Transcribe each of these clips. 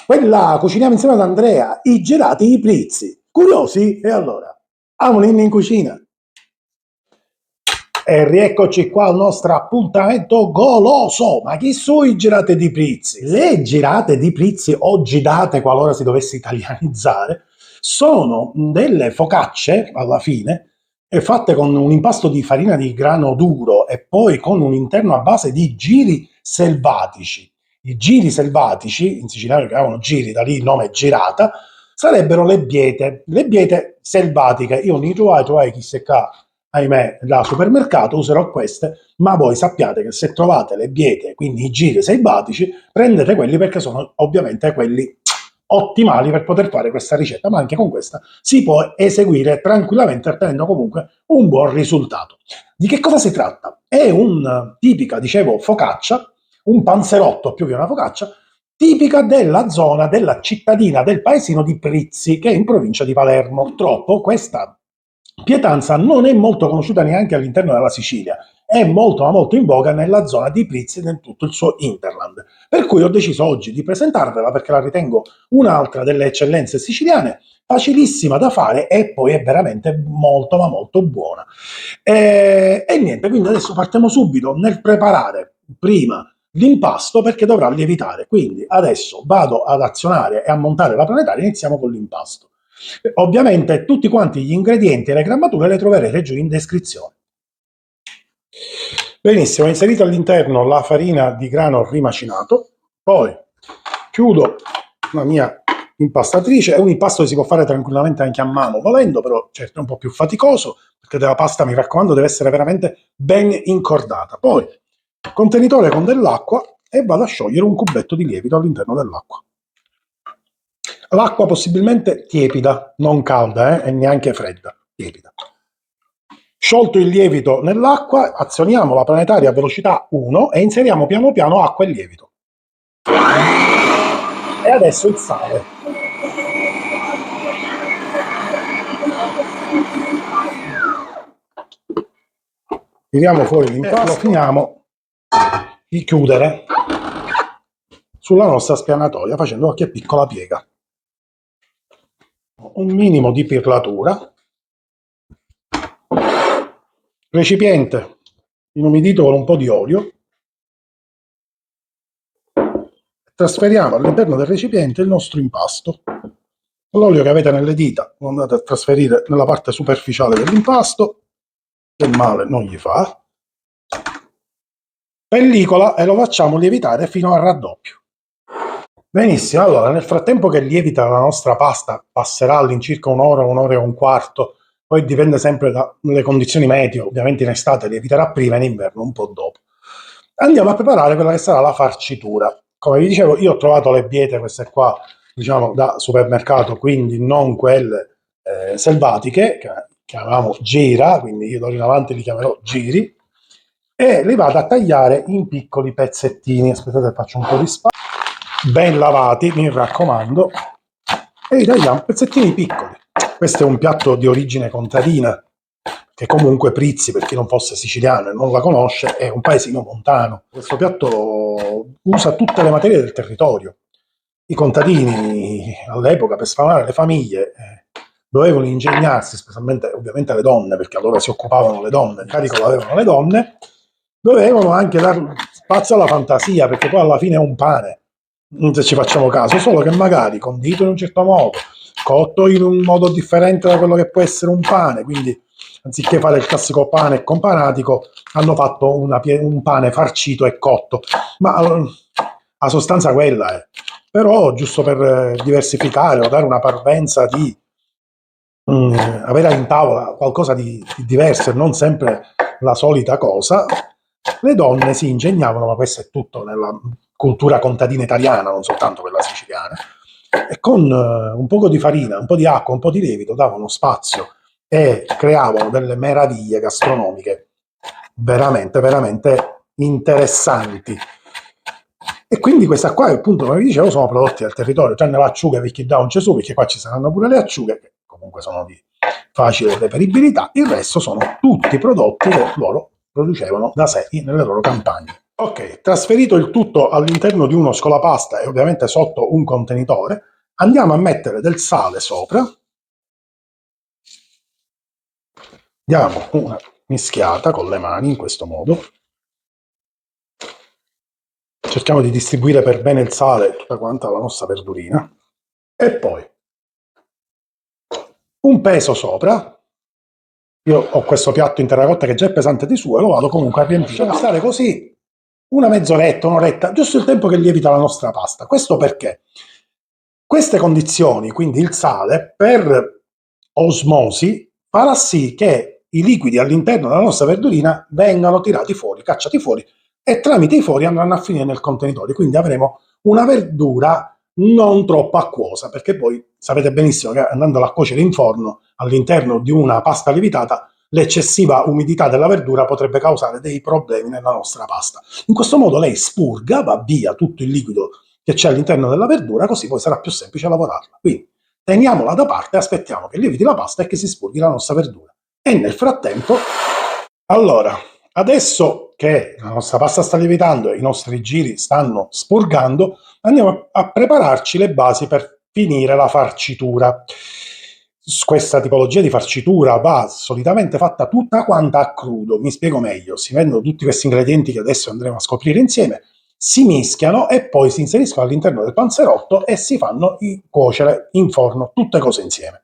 Quella cuciniamo insieme ad Andrea, i gelati di Prizzi. Curiosi? E allora? Amo in cucina. E rieccoci qua al nostro appuntamento goloso. Ma chi sono i gelati di Prizzi? Le gelate di Prizzi, o girate qualora si dovesse italianizzare, sono delle focacce, alla fine, fatte con un impasto di farina di grano duro e poi con un interno a base di giri selvatici. I giri selvatici, in siciliano si chiamano giri, da lì il nome girata, sarebbero le biete selvatiche. Io non trovai chissà che, ahimè, da supermercato, userò queste, ma voi sappiate che se trovate le biete, quindi i giri selvatici, prendete quelli perché sono ovviamente quelli ottimali per poter fare questa ricetta, ma anche con questa si può eseguire tranquillamente ottenendo comunque un buon risultato. Di che cosa si tratta? È un tipica, dicevo, focaccia, un panzerotto più che una focaccia, tipica della zona della cittadina del paesino di Prizzi, che è in provincia di Palermo. Purtroppo questa pietanza non è molto conosciuta neanche all'interno della Sicilia, è molto ma molto in voga nella zona di Prizzi e in tutto il suo hinterland. Per cui ho deciso oggi di presentarvela perché la ritengo un'altra delle eccellenze siciliane, facilissima da fare e poi è veramente molto ma molto buona. E niente, quindi adesso partiamo subito nel preparare prima l'impasto perché dovrà lievitare. Quindi adesso vado ad azionare e a montare la planetaria, iniziamo con l'impasto. Ovviamente tutti quanti gli ingredienti e le grammature le troverete giù in descrizione. Benissimo, ho inserito all'interno la farina di grano rimacinato, poi chiudo la mia impastatrice. È un impasto che si può fare tranquillamente anche a mano volendo, però certo è un po' più faticoso perché della pasta, mi raccomando, deve essere veramente ben incordata. Poi contenitore con dell'acqua e vado a sciogliere un cubetto di lievito all'interno dell'acqua. L'acqua possibilmente tiepida, non calda e neanche fredda, tiepida. Sciolto il lievito nell'acqua, azioniamo la planetaria a velocità 1 e inseriamo piano piano acqua e lievito. E adesso il sale. Tiriamo fuori l'impasto, lo finiamo di chiudere sulla nostra spianatoia facendo qualche piccola piega. Un minimo di pirlatura. Recipiente inumidito con un po' di olio. Trasferiamo all'interno del recipiente il nostro impasto. L'olio che avete nelle dita lo andate a trasferire nella parte superficiale dell'impasto, che male non gli fa. Pellicola e lo facciamo lievitare fino al raddoppio. Benissimo, allora nel frattempo che lievita la nostra pasta, passerà all'incirca un'ora e un quarto, poi dipende sempre dalle condizioni meteo, ovviamente in estate lieviterà prima, in inverno un po' dopo. Andiamo a preparare quella che sarà la farcitura. Come vi dicevo, io ho trovato le biete, queste qua, diciamo, da supermercato, quindi non quelle selvatiche, che chiamavamo gira, quindi io d'ora in avanti li chiamerò giri, e li vado a tagliare in piccoli pezzettini. Aspettate, faccio un po' di spazio. Ben lavati, mi raccomando, e li tagliamo pezzettini piccoli. Questo è un piatto di origine contadina, che comunque Prizzi, per chi non fosse siciliano e non la conosce, è un paesino montano. Questo piatto usa tutte le materie del territorio. I contadini all'epoca, per sfamare le famiglie, dovevano ingegnarsi, specialmente ovviamente le donne, perché allora si occupavano le donne, il carico l'avevano le donne, dovevano anche dare spazio alla fantasia, perché poi alla fine è un pane, se ci facciamo caso, solo che magari condito in un certo modo, cotto in un modo differente da quello che può essere un pane, quindi anziché fare il classico pane companatico, hanno fatto un pane farcito e cotto, ma la sostanza quella è. Però giusto per diversificare o dare una parvenza di avere in tavola qualcosa di diverso e non sempre la solita cosa, le donne si ingegnavano, ma questo è tutto nella cultura contadina italiana, non soltanto quella siciliana, e con un poco di farina, un po' di acqua, un po' di lievito davano spazio e creavano delle meraviglie gastronomiche veramente, veramente interessanti. E quindi questa qua, appunto, come vi dicevo, sono prodotti del territorio, tranne le acciughe per chi dà un Gesù, perché qua ci saranno pure le acciughe, che comunque sono di facile reperibilità, il resto sono tutti prodotti che loro producevano da sé nelle loro campagne. Ok, trasferito il tutto all'interno di uno scolapasta e ovviamente sotto un contenitore, andiamo a mettere del sale sopra, diamo una mischiata con le mani in questo modo, cerchiamo di distribuire per bene il sale tutta quanta la nostra verdurina e poi un peso sopra. Io ho questo piatto in terracotta che già è pesante di suo e lo vado comunque a riempire. Lasciamo stare così una mezz'oretta, un'oretta, giusto il tempo che lievita la nostra pasta. Questo perché queste condizioni, quindi il sale, per osmosi, farà sì che i liquidi all'interno della nostra verdurina vengano tirati fuori, cacciati fuori, e tramite i fori andranno a finire nel contenitore. Quindi avremo una verdura non troppo acquosa, perché poi sapete benissimo che andando a cuocere in forno all'interno di una pasta lievitata, l'eccessiva umidità della verdura potrebbe causare dei problemi nella nostra pasta. In questo modo lei spurga, va via tutto il liquido che c'è all'interno della verdura, così poi sarà più semplice lavorarla. Quindi teniamola da parte, aspettiamo che lieviti la pasta e che si spurghi la nostra verdura. E nel frattempo, allora, adesso che la nostra pasta sta lievitando e i nostri giri stanno spurgando, andiamo a prepararci le basi per finire la farcitura. Questa tipologia di farcitura va solitamente fatta tutta quanta a crudo. Mi spiego meglio: si vendono tutti questi ingredienti che adesso andremo a scoprire insieme, si mischiano e poi si inseriscono all'interno del panzerotto e si fanno cuocere in forno tutte cose insieme.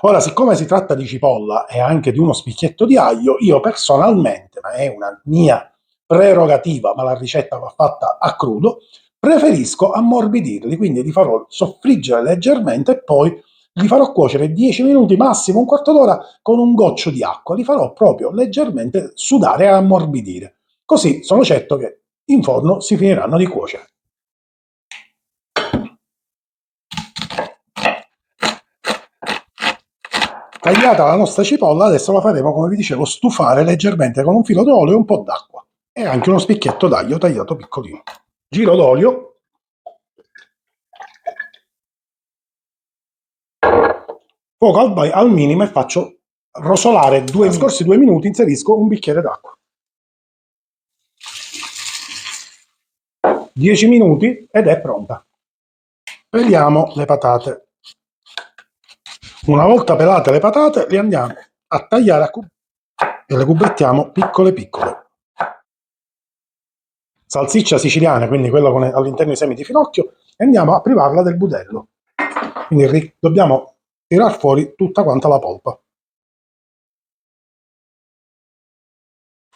Ora, siccome si tratta di cipolla e anche di uno spicchietto di aglio, io personalmente, ma è una mia prerogativa, ma la ricetta va fatta a crudo, preferisco ammorbidirli, quindi li farò soffriggere leggermente e poi li farò cuocere 10 minuti, massimo un quarto d'ora, con un goccio di acqua. Li farò proprio leggermente sudare e ammorbidire. Così sono certo che in forno si finiranno di cuocere. Tagliata la nostra cipolla, adesso la faremo, come vi dicevo, stufare leggermente con un filo d'olio e un po' d'acqua. E anche uno spicchietto d'aglio tagliato piccolino. Giro d'olio. Fuoco al minimo e faccio rosolare scorsi 2 minuti, inserisco un bicchiere d'acqua. 10 minuti ed è pronta. Peliamo le patate. Una volta pelate le patate, le andiamo a tagliare a cubetti e le cubettiamo piccole piccole. Salsiccia siciliana, quindi quella con all'interno i semi di finocchio, e andiamo a privarla del budello. Quindi dobbiamo tirar fuori tutta quanta la polpa.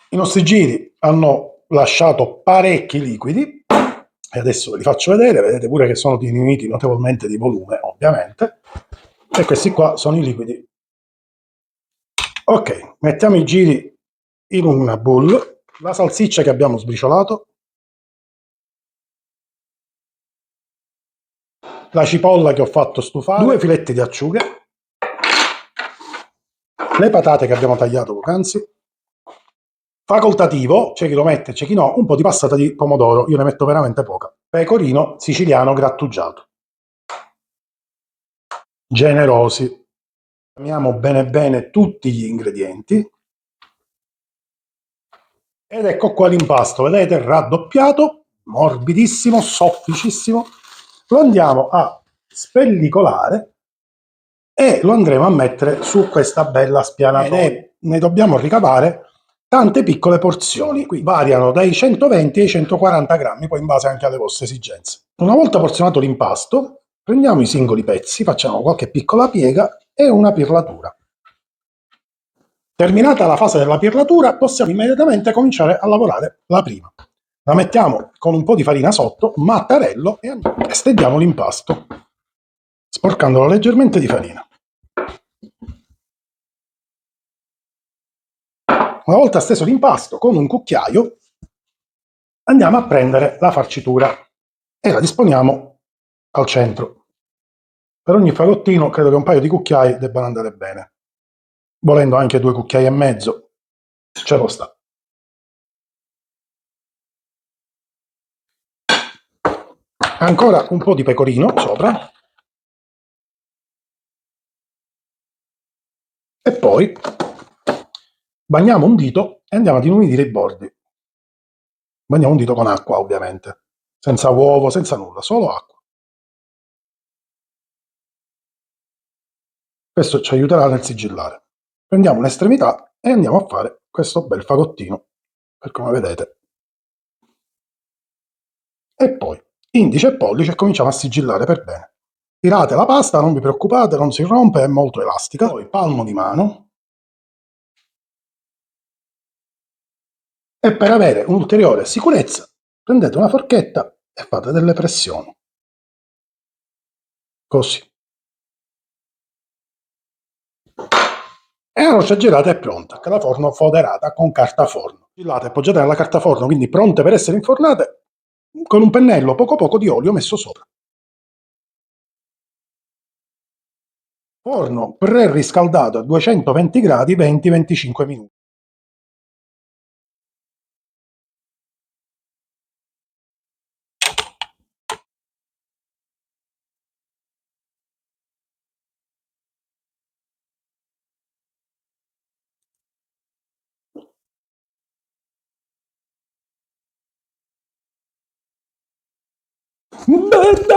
I nostri giri hanno lasciato parecchi liquidi e adesso ve li faccio vedere. Vedete pure che sono diminuiti notevolmente di volume, ovviamente, e questi qua sono i liquidi. Ok, mettiamo i giri in una bowl, la salsiccia che abbiamo sbriciolato, la cipolla che ho fatto stufare, 2 filetti di acciughe, le patate che abbiamo tagliato poc'anzi, facoltativo, c'è chi lo mette, c'è chi no, un po' di passata di pomodoro, io ne metto veramente poca, pecorino siciliano grattugiato, generosi. Amiamo bene bene tutti gli ingredienti ed ecco qua l'impasto, vedete, raddoppiato, morbidissimo, sofficissimo. Lo andiamo a spellicolare e lo andremo a mettere su questa bella spianatoia. Ne dobbiamo ricavare tante piccole porzioni, qui variano dai 120 ai 140 grammi, poi in base anche alle vostre esigenze. Una volta porzionato l'impasto, prendiamo i singoli pezzi, facciamo qualche piccola piega e una pirlatura. Terminata la fase della pirlatura, possiamo immediatamente cominciare a lavorare la prima. La mettiamo con un po' di farina sotto, mattarello e stendiamo l'impasto, sporcandolo leggermente di farina. Una volta steso l'impasto, con un cucchiaio andiamo a prendere la farcitura e la disponiamo al centro. Per ogni fagottino credo che un paio di cucchiai debbano andare bene. Volendo anche 2 cucchiai e mezzo, ce lo sta. Ancora un po' di pecorino sopra. E poi bagniamo un dito e andiamo ad inumidire i bordi. Bagniamo un dito con acqua, ovviamente. Senza uovo, senza nulla, solo acqua. Questo ci aiuterà nel sigillare. Prendiamo un'estremità e andiamo a fare questo bel fagottino, per come vedete. E poi indice e pollice e cominciamo a sigillare per bene. Tirate la pasta, non vi preoccupate, non si rompe, è molto elastica. Poi palmo di mano. E per avere un'ulteriore sicurezza, prendete una forchetta e fate delle pressioni. Così. E la roccia girata è pronta, che la forno foderata con carta forno. Girate e appoggiate nella carta forno, quindi pronte per essere infornate, con un pennello poco poco di olio messo sopra. Forno preriscaldato a 220 gradi 20-25 minuti. Bella